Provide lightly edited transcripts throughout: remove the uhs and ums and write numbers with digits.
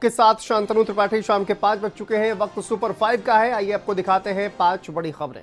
के साथ शांतनु त्रिपाठी। शाम के 5 बज चुके हैं। वक्त सुपर 5 का है। आइए आपको दिखाते हैं 5 बड़ी खबरें।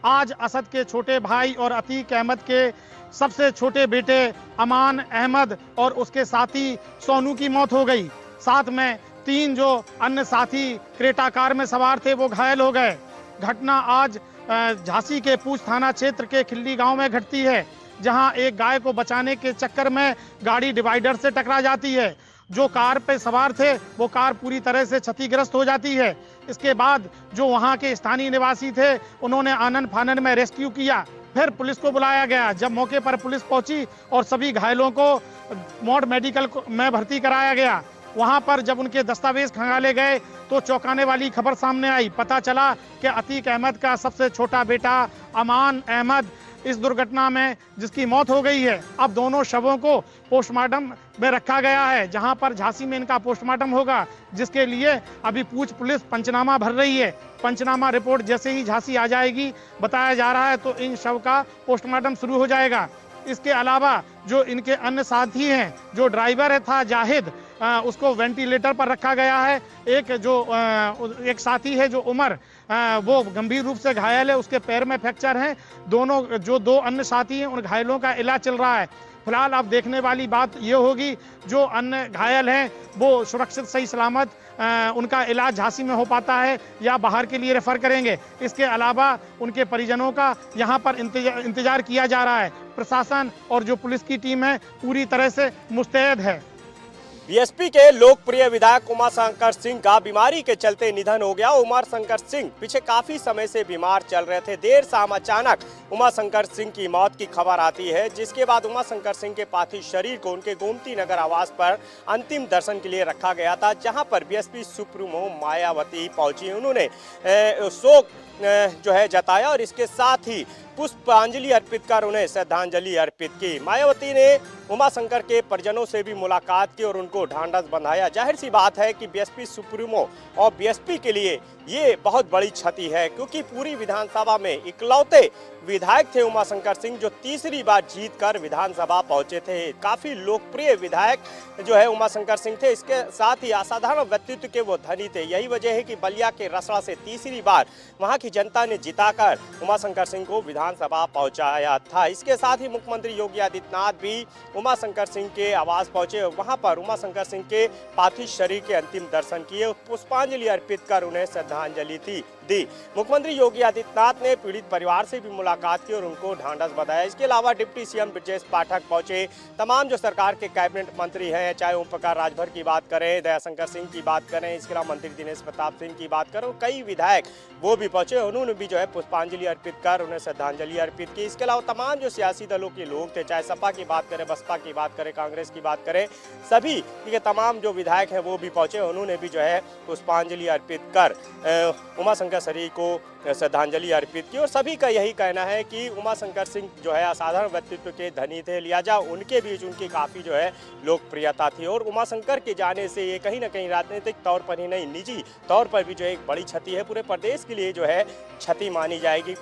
आज असद के छोटे भाई और अतीक अहमद के सबसे छोटे बेटे अमान अहमद और उसके साथी सोनू की मौत हो गई। साथ में 3 जो अन्य साथी क्रेटा कार में सवार थे वो घायल हो गए। घटना आज झांसी के पूछ थाना क्षेत्र के खिल्ली गांव में घटती है, जहां एक गाय को बचाने के चक्कर में गाड़ी डिवाइडर से टकरा जाती है। जो कार पे सवार थे वो कार पूरी तरह से क्षतिग्रस्त हो जाती है। इसके बाद जो वहां के स्थानीय निवासी थे उन्होंने आनन फानन में रेस्क्यू किया। फिर पुलिस को बुलाया गया। जब मौके पर पुलिस पहुंची और सभी घायलों को मॉड मेडिकल में भर्ती कराया गया, वहां पर जब उनके दस्तावेज खंगाले गए तो चौंकाने वाली खबर सामने आई। पता चला कि अतीक अहमद का सबसे छोटा बेटा अमान अहमद इस दुर्घटना में जिसकी मौत हो गई है, अब दोनों शवों को पोस्टमार्टम में रखा गया है, जहां पर झांसी में इनका पोस्टमार्टम होगा, जिसके लिए अभी पूछ पुलिस पंचनामा भर रही है। पंचनामा रिपोर्ट जैसे ही झांसी आ जाएगी, बताया जा रहा है, तो इन शव का पोस्टमार्टम शुरू हो जाएगा। इसके अलावा जो इनके अन्य साथी हैं, जो ड्राइवर है था जाहिद, उसको वेंटिलेटर पर रखा गया है। एक साथी है जो उमर, वो गंभीर रूप से घायल है, उसके पैर में फ्रैक्चर है। दोनों जो 2 अन्य साथी हैं उन घायलों का इलाज चल रहा है। फिलहाल अब देखने वाली बात ये होगी जो अन्य घायल हैं वो सुरक्षित सही सलामत उनका इलाज झांसी में हो पाता है या बाहर के लिए रेफर करेंगे। इसके अलावा उनके परिजनों का यहाँ पर इंतजार किया जा रहा है। प्रशासन और जो पुलिस की टीम है पूरी तरह से मुस्तैद है। बीएसपी के लोकप्रिय विधायक उमाशंकर सिंह का बीमारी के चलते निधन हो गया। उमाशंकर सिंह पीछे काफी समय से बीमार चल रहे थे। देर शाम अचानक उमाशंकर सिंह की मौत की खबर आती है, जिसके बाद उमाशंकर सिंह के पार्थिव शरीर को उनके गोमती नगर आवास पर अंतिम दर्शन के लिए रखा गया था, जहां पर बीएसपी सुप्रीमो मायावती पहुंची। उन्होंने शोक जो है जताया और इसके साथ ही पुष्पांजलि अर्पित कर उन्हें श्रद्धांजलि अर्पित की। मायावती ने उमाशंकर के परिजनों से भी मुलाकात की और उनको ढांढस बंधाया। जाहिर सी बात है कि बीएसपी सुप्रीमो और बीएसपी के लिए ये बहुत बड़ी क्षति है, क्योंकि पूरी विधानसभा में इकलौते विधायक थे उमाशंकर सिंह जो तीसरी बार जीतकर विधानसभा पहुंचे थे। काफी लोकप्रिय विधायक जो है उमाशंकर सिंह थे। इसके साथ ही असाधारण व्यक्तित्व के वो धनी थे। यही वजह है कि बलिया के रसड़ा से तीसरी बार वहां की जनता ने जिताकर उमाशंकर सिंह को विधानसभा पहुंचाया था। इसके साथ ही मुख्यमंत्री योगी आदित्यनाथ भी उमाशंकर सिंह के आवास पहुंचे। वहां पर उमाशंकर सिंह के पार्थिव शरीर के अंतिम दर्शन किए, पुष्पांजलि अर्पित कर उन्हें श्रद्धांजलि दी। मुख्यमंत्री योगी आदित्यनाथ ने पीड़ित परिवार से भी मुलाकात की और उनको ढांढस बंधाया। इसके अलावा डिप्टी सीएम ब्रजेश पाठक पहुंचे। तमाम जो सरकार के कैबिनेट मंत्री हैं, चाहे ओम प्रकाश राजभर की बात करें, दयाशंकर सिंह की बात करें, इसके अलावा मंत्री दिनेश प्रताप सिंह की बात करें, कई विधायक वो भी पहुंचे। उन्होंने भी जो है पुष्पांजलि अर्पित कर उन्हें श्रद्धांजलि अर्पित की। इसके अलावा तमाम जो सियासी दलों के लोग थे, चाहे सपा की बात करें, बसपा की बात करें, कांग्रेस की बात करें, सभी के तमाम जो विधायक हैं वो भी पहुंचे। उन्होंने भी जो है पुष्पांजलि अर्पित कर उमाशंकर शरीर को श्रद्धांजलि अर्पित की। और सभी का यही कहना है कि उमाशंकर सिंह जो है असाधारण व्यक्तित्व के धनी थे, लिहाजा उनके बीच उनकी काफ़ी जो है लोकप्रियता थी। और उमाशंकर के जाने से ये कहीं ना कहीं राजनीतिक तौर पर ही नहीं, निजी तौर पर भी जो है एक बड़ी क्षति है, पूरे प्रदेश के लिए जो है क्षति मानी जाएगी।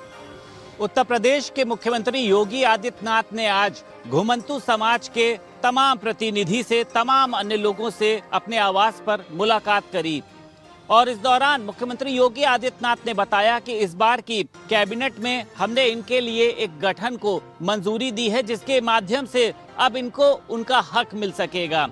उत्तर प्रदेश के मुख्यमंत्री योगी आदित्यनाथ ने आज घुमंतू समाज के तमाम प्रतिनिधि से, तमाम अन्य लोगों से अपने आवास पर मुलाकात करी और इस दौरान मुख्यमंत्री योगी आदित्यनाथ ने बताया कि इस बार की कैबिनेट में हमने इनके लिए एक गठन को मंजूरी दी है, जिसके माध्यम से अब इनको उनका हक मिल सकेगा।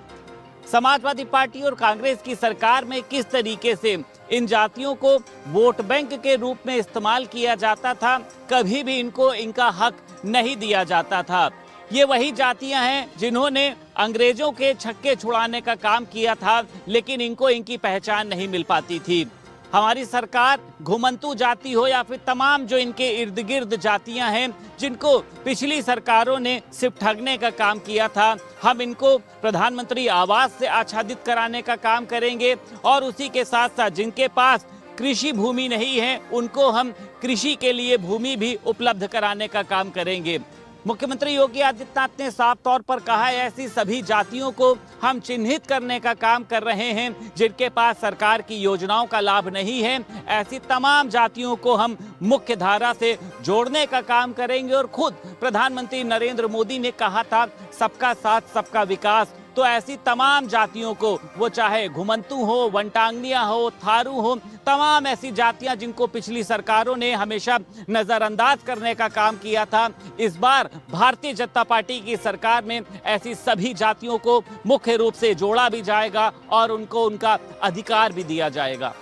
समाजवादी पार्टी और कांग्रेस की सरकार में किस तरीके से इन जातियों को वोट बैंक के रूप में इस्तेमाल किया जाता था, कभी भी इनको इनका हक नहीं दिया जाता था। ये वही जातियां हैं जिन्होंने अंग्रेजों के छक्के छुड़ाने का काम किया था, लेकिन इनको इनकी पहचान नहीं मिल पाती थी। हमारी सरकार घुमंतू जाति हो या फिर तमाम जो इनके इर्द गिर्द जातियां हैं जिनको पिछली सरकारों ने सिर्फ ठगने का काम किया था, हम इनको प्रधानमंत्री आवास से आच्छादित कराने का काम करेंगे और उसी के साथ साथ जिनके पास कृषि भूमि नहीं है उनको हम कृषि के लिए भूमि भी उपलब्ध कराने का काम करेंगे। मुख्यमंत्री योगी आदित्यनाथ ने साफ तौर पर कहा है ऐसी सभी जातियों को हम चिन्हित करने का काम कर रहे हैं जिनके पास सरकार की योजनाओं का लाभ नहीं है। ऐसी तमाम जातियों को हम मुख्य धारा से जोड़ने का काम करेंगे और खुद प्रधानमंत्री नरेंद्र मोदी ने कहा था सबका साथ सबका विकास, तो ऐसी तमाम जातियों को, वो चाहे घुमंतू हो, वनटांगनिया हो, थारू हो, तमाम ऐसी जातियां जिनको पिछली सरकारों ने हमेशा नजरअंदाज करने का काम किया था, इस बार भारतीय जनता पार्टी की सरकार में ऐसी सभी जातियों को मुख्य रूप से जोड़ा भी जाएगा और उनको उनका अधिकार भी दिया जाएगा।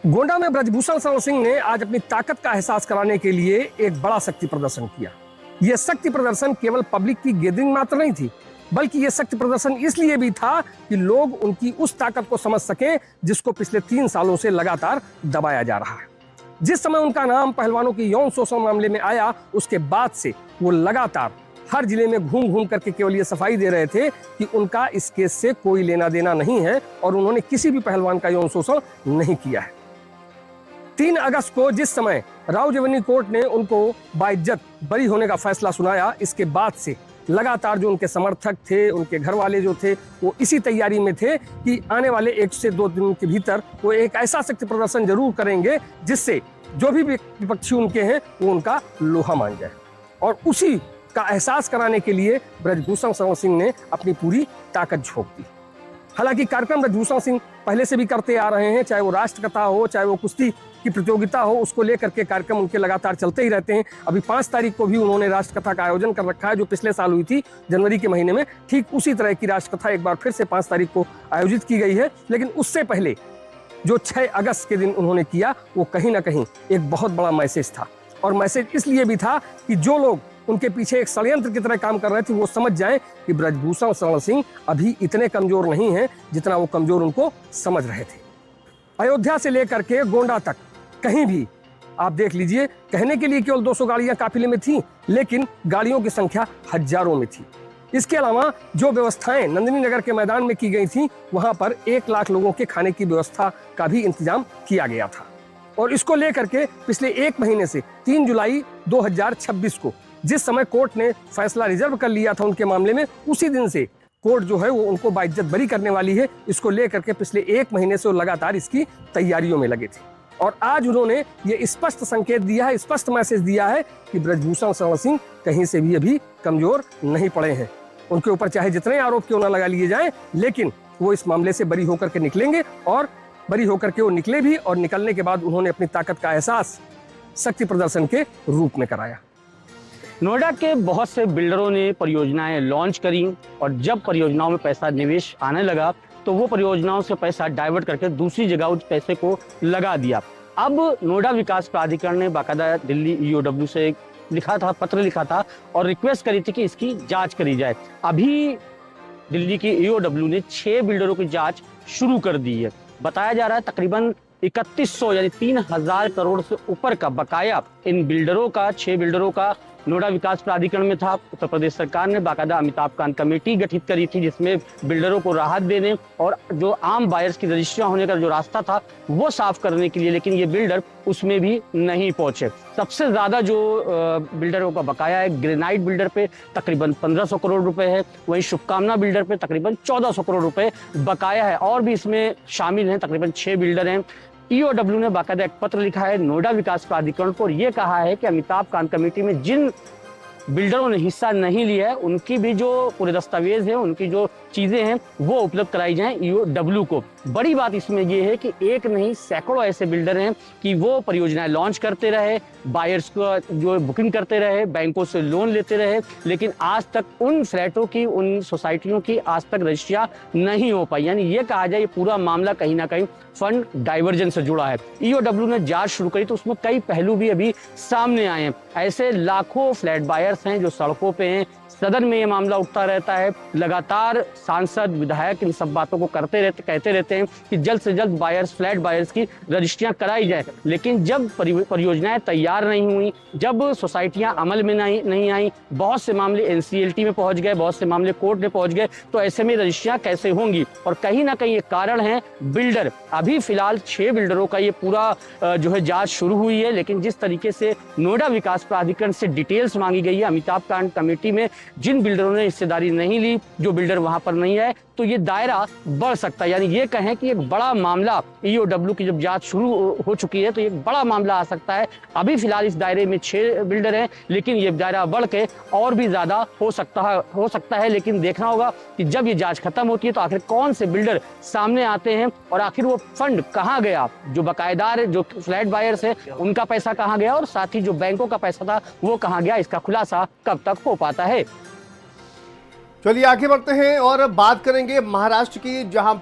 गोंडा में ब्रजभूषण शरण सिंह ने आज अपनी ताकत का एहसास कराने के लिए एक बड़ा शक्ति प्रदर्शन किया। यह शक्ति प्रदर्शन केवल पब्लिक की गैदरिंग मात्र नहीं थी, बल्कि यह शक्ति प्रदर्शन इसलिए भी था कि लोग उनकी उस ताकत को समझ सकें जिसको पिछले 3 सालों से लगातार दबाया जा रहा है। जिस समय उनका नाम पहलवानों की यौन शोषण मामले में आया, उसके बाद से वो लगातार हर जिले में घूम घूम करके केवल ये सफाई दे रहे थे कि उनका इस केस से कोई लेना देना नहीं है और उन्होंने किसी भी पहलवान का यौन शोषण नहीं किया है। 3 अगस्त को जिस समय राउजवनी कोर्ट ने उनको बाइज्जत बरी होने का फैसला सुनाया, इसके बाद से लगातार जो उनके समर्थक थे, उनके घर वाले जो थे, वो इसी तैयारी में थे कि आने वाले 1 से 2 दिन के भीतर वो एक ऐसा शक्ति प्रदर्शन जरूर करेंगे जिससे जो भी विपक्षी उनके हैं वो उनका लोहा मान जाए। और उसी का एहसास कराने के लिए ब्रजभूषण शरण सिंह ने अपनी पूरी ताकत झोंक दी। हालांकि कार्यक्रम ब्रजभूषण सिंह पहले से भी करते आ रहे हैं, चाहे वो राष्ट्रकथा हो, चाहे वो कुश्ती की प्रतियोगिता हो, उसको लेकर के कार्यक्रम उनके लगातार चलते ही रहते हैं। अभी 5 तारीख को भी उन्होंने राष्ट्रकथा का आयोजन कर रखा है, जो पिछले साल हुई थी जनवरी के महीने में। ठीक उसी तरह की राष्ट्रकथा एक बार फिर से 5 तारीख को आयोजित की गई है। लेकिन उससे पहले जो 6 अगस्त के दिन उन्होंने किया, वो कहीं ना कहीं एक बहुत बड़ा मैसेज था। और मैसेज इसलिए भी था कि जो लोग उनके पीछे एक षड्यंत्र की तरह काम कर रहे थे, वो समझ जाएं कि ब्रजभूषण शरण सिंह अभी इतने कमजोर नहीं हैं जितना वो कमजोर उनको समझ रहे थे। अयोध्या से लेकर के गोंडा तक कहीं भी आप देख लीजिए, कहने के लिए केवल 200 गाड़ियां काफिले में थी, लेकिन गाड़ियों की संख्या हजारों में थी। इसके अलावा जो व्यवस्थाएं नंदिनी नगर के मैदान में की गई थी, वहां पर 1 लाख लोगों के खाने की व्यवस्था का भी इंतजाम किया गया था। और इसको लेकर के पिछले 1 महीने से 3 जुलाई 2026 को जिस समय कोर्ट ने फैसला रिजर्व कर लिया था उनके मामले में, उसी दिन से कोर्ट जो है वो उनको बाइज्जत बरी करने वाली है। इसको लेकर के पिछले 1 महीने से वो लगातार इसकी तैयारियों में लगे थे। और आज उन्होंने ये स्पष्ट संकेत दिया है, स्पष्ट मैसेज दिया है कि ब्रजभूषण शरण सिंह कहीं से भी अभी कमजोर नहीं पड़े हैं। उनके ऊपर चाहे जितने आरोप क्यों ना लगा लिए जाएं, लेकिन वो इस मामले से बरी होकर के निकलेंगे। और बरी होकर के वो निकले भी, और निकलने के बाद उन्होंने अपनी ताकत का एहसास शक्ति प्रदर्शन के रूप में कराया। नोएडा के बहुत से बिल्डरों ने परियोजनाएं लॉन्च करी और जब परियोजनाओं में पैसा निवेश आने लगा तो वो परियोजनाओं से पैसा डाइवर्ट करके दूसरी जगह उस पैसे को लगा दिया। अब नोएडा विकास प्राधिकरण ने बाकायदा दिल्ली ईओडब्ल्यू से पत्र लिखा था और रिक्वेस्ट करी थी कि इसकी जांच करी जाए। अभी दिल्ली की ईओडब्ल्यू ने 6 बिल्डरों की जांच शुरू कर दी है। बताया जा रहा है तकरीबन 3100 यानी 3000 करोड़ से ऊपर का बकाया इन बिल्डरों का, 6 बिल्डरों का नोएडा विकास प्राधिकरण में था। उत्तर प्रदेश सरकार ने बाकायदा अमिताभ कांत कमेटी गठित करी थी जिसमें बिल्डरों को राहत देने और जो आम बायर्स की रजिस्ट्रियां होने का जो रास्ता था वो साफ करने के लिए, लेकिन ये बिल्डर उसमें भी नहीं पहुंचे। सबसे ज्यादा जो बिल्डरों का बकाया है, ग्रेनाइट बिल्डर पे तकरीबन 1500 करोड़ रुपए है, वहीं शुभकामना बिल्डर पे तकरीबन 1400 करोड़ रुपए बकाया है। और भी इसमें शामिल हैं, तकरीबन 6 बिल्डर हैं। ईओडब्ल्यू ने बाकायदा एक पत्र लिखा है नोएडा विकास प्राधिकरण को और ये कहा है कि अमिताभ कांत कमेटी में जिन बिल्डरों ने हिस्सा नहीं लिया है उनकी भी जो पूरे दस्तावेज है, उनकी जो चीजें हैं वो उपलब्ध कराई जाएं ईओडब्ल्यू को। बड़ी बात इसमें ये है कि एक नहीं सैकड़ों ऐसे बिल्डर हैं कि वो परियोजनाएं लॉन्च करते रहे, बायर्स को जो बुकिंग करते रहे, बैंकों से लोन लेते रहे, लेकिन आज तक उन फ्लैटों की, उन सोसाइटियों की आज तक रजिस्ट्रियां नहीं हो पाई। यानी ये कहा जाए ये पूरा मामला कहीं ना कहीं फंड डाइवर्जन से जुड़ा है। ईओडब्ल्यू ने जांच शुरू करी तो उसमें कई पहलू भी अभी सामने आए हैं। ऐसे लाखों फ्लैट बायर्स हैं जो सड़कों पे हैं, सदन में ये मामला उठता रहता है, लगातार सांसद विधायक इन सब बातों को कहते रहते हैं कि जल्द से जल्द फ्लैट बायर्स की रजिस्ट्रियां कराई जाए, लेकिन जब परियोजनाएं तैयार नहीं हुई, जब सोसाइटियां अमल में नहीं आई, बहुत से मामले एनसीएलटी में पहुंच गए, बहुत से मामले कोर्ट में पहुंच गए, तो ऐसे में रजिस्ट्रियां कैसे होंगी? और कहीं ना कहीं ये कारण है बिल्डर। अभी फिलहाल 6 बिल्डरों का ये पूरा जो है जांच शुरू हुई है, लेकिन जिस तरीके से नोएडा विकास प्राधिकरण से डिटेल्स मांगी गई है, अमिताभ कांत कमेटी में जिन बिल्डरों ने हिस्सेदारी नहीं ली, जो बिल्डर वहां पर नहीं है, तो ये दायरा बढ़ सकता है। यानी ये कहें कि एक बड़ा मामला ईओडब्ल्यू की जब जांच शुरू हो चुकी है तो एक बड़ा मामला आ सकता है। अभी फिलहाल इस दायरे में 6 बिल्डर हैं, लेकिन ये दायरा बढ़ के और भी ज्यादा हो सकता है। लेकिन देखना होगा कि जब ये जांच खत्म होती है तो आखिर कौन से बिल्डर सामने आते हैं और आखिर वो फंड कहाँ गया, जो बकायेदार जो फ्लैट बायर्स है उनका पैसा कहाँ गया और साथ ही जो बैंकों का पैसा था वो कहाँ गया, इसका खुलासा कब तक हो पाता है। चलिए आगे बढ़ते हैं और बात करेंगे महाराष्ट्र की, जहां